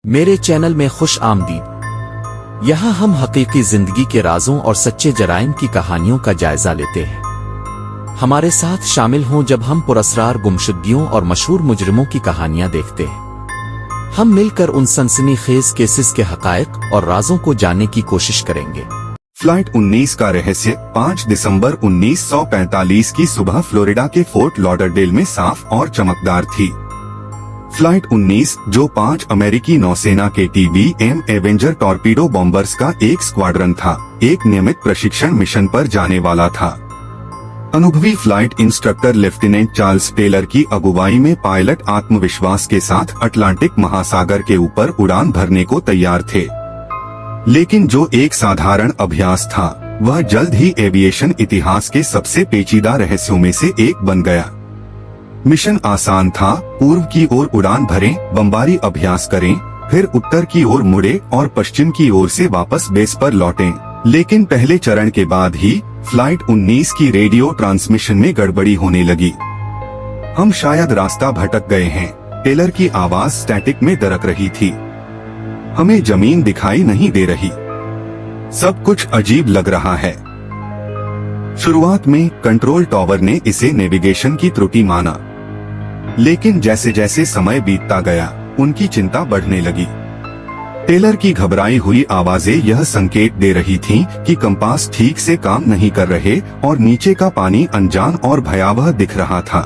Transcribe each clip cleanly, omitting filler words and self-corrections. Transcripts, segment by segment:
मेरे चैनल में खुश आमदीद। यहाँ हम हकीकी जिंदगी के राजों और सच्चे जराइम की कहानियों का जायजा लेते हैं। हमारे साथ शामिल हों जब हम पुरस्कार गुमशुदगियों और मशहूर मुजरिमों की कहानियां देखते हैं। हम मिलकर उन सनसनीखेज केसेस के हकायक और राजों को जानने की कोशिश करेंगे। फ्लाइट 19 का रहस्य। 5 दिसंबर 1945 की सुबह फ्लोरिडा के फोर्ट लॉडरडेल में साफ और चमकदार थी। फ्लाइट 19, जो 5 अमेरिकी नौसेना के TBM एवेंजर टॉर्पीडो बॉम्बर्स का एक स्क्वाड्रन था, एक नियमित प्रशिक्षण मिशन पर जाने वाला था। अनुभवी flight instructor lieutenant Charles Taylor की अगुवाई में पायलट आत्मविश्वास के साथ अटलांटिक महासागर के ऊपर उड़ान भरने को तैयार थे। लेकिन जो एक साधारण अभ्यास था, वह जल्द ही एविएशन इतिहास के सबसे पेचीदा रहस्यों में से एक बन गया। मिशन आसान था। पूर्व की ओर उड़ान भरें, बमबारी अभ्यास करें, फिर उत्तर की ओर मुड़े और पश्चिम की ओर से वापस बेस पर लौटें। लेकिन पहले चरण के बाद ही फ्लाइट 19 की रेडियो ट्रांसमिशन में गड़बड़ी होने लगी। हम शायद रास्ता भटक गए हैं। टेलर की आवाज स्टैटिक में दरक रही थी। हमें जमीन दिखाई नहीं दे रही। सब कुछ अजीब लग रहा है। शुरुआत में कंट्रोल टॉवर ने इसे नेविगेशन की त्रुटि माना, लेकिन जैसे जैसे समय बीतता गया, उनकी चिंता बढ़ने लगी। टेलर की घबराई हुई आवाजें यह संकेत दे रही थीं कि कंपास ठीक से काम नहीं कर रहे और नीचे का पानी अनजान और भयावह दिख रहा था।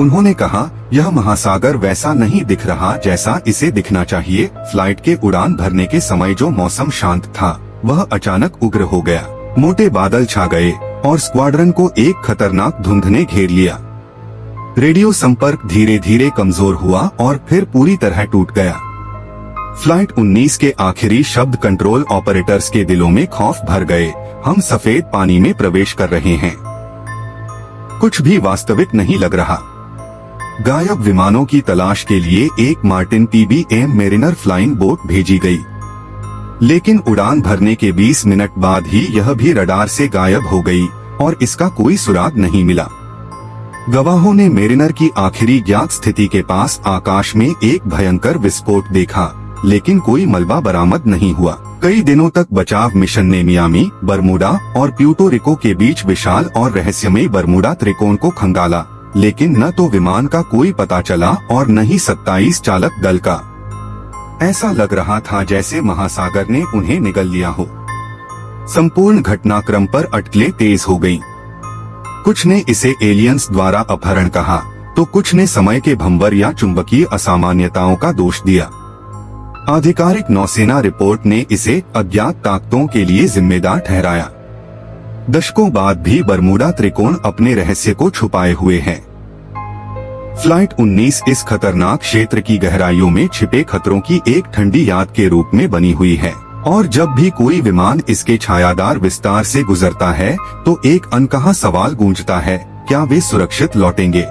उन्होंने कहा, यह महासागर वैसा नहीं दिख रहा जैसा इसे दिखना चाहिए। फ्लाइट के उड़ान भरने के समय जो मौसम शांत था, वह अचानक उग्र हो गया। मोटे बादल छा गए और स्क्वाड्रन को एक खतरनाक धुंध ने घेर लिया। रेडियो संपर्क धीरे धीरे कमजोर हुआ और फिर पूरी तरह टूट गया। फ्लाइट 19 के आखिरी शब्द कंट्रोल ऑपरेटर्स के दिलों में खौफ भर गए। हम सफेद पानी में प्रवेश कर रहे हैं। कुछ भी वास्तविक नहीं लग रहा। गायब विमानों की तलाश के लिए एक Martin TBM mariner flying boat भेजी गई, लेकिन उड़ान भरने के 20 मिनट बाद ही यह भी रडार से गायब हो गई और इसका कोई सुराग नहीं मिला। गवाहों ने मेरिनर की आखिरी ज्ञात स्थिति के पास आकाश में एक भयंकर विस्फोट देखा, लेकिन कोई मलबा बरामद नहीं हुआ। कई दिनों तक बचाव मिशन ने मियामी, बरमूडा और प्यूर्टो रिको के बीच विशाल और रहस्यमयी बरमूडा त्रिकोण को खंगाला, लेकिन न तो विमान का कोई पता चला और न ही 27 चालक दल का। ऐसा लग रहा था जैसे महासागर ने उन्हें निगल लिया हो। संपूर्ण घटनाक्रम पर अटकलें तेज हो गईं। कुछ ने इसे एलियंस द्वारा अपहरण कहा, तो कुछ ने समय के भंवर या चुंबकीय असामान्यताओं का दोष दिया। आधिकारिक नौसेना रिपोर्ट ने इसे अज्ञात ताकतों के लिए जिम्मेदार ठहराया। दशकों बाद भी बरमूडा त्रिकोण अपने रहस्य को छुपाए हुए है। फ्लाइट 19 इस खतरनाक क्षेत्र की गहराइयों में छिपे खतरों की एक ठंडी याद के रूप में बनी हुई है, और जब भी कोई विमान इसके छायादार विस्तार से गुजरता है, तो एक अनकहा सवाल गूंजता है, क्या वे सुरक्षित लौटेंगे?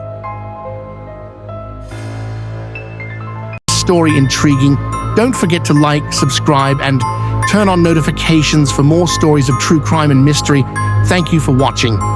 Story intriguing. Don't forget to like, subscribe and turn on notifications for more stories of true crime and mystery. Thank you for watching.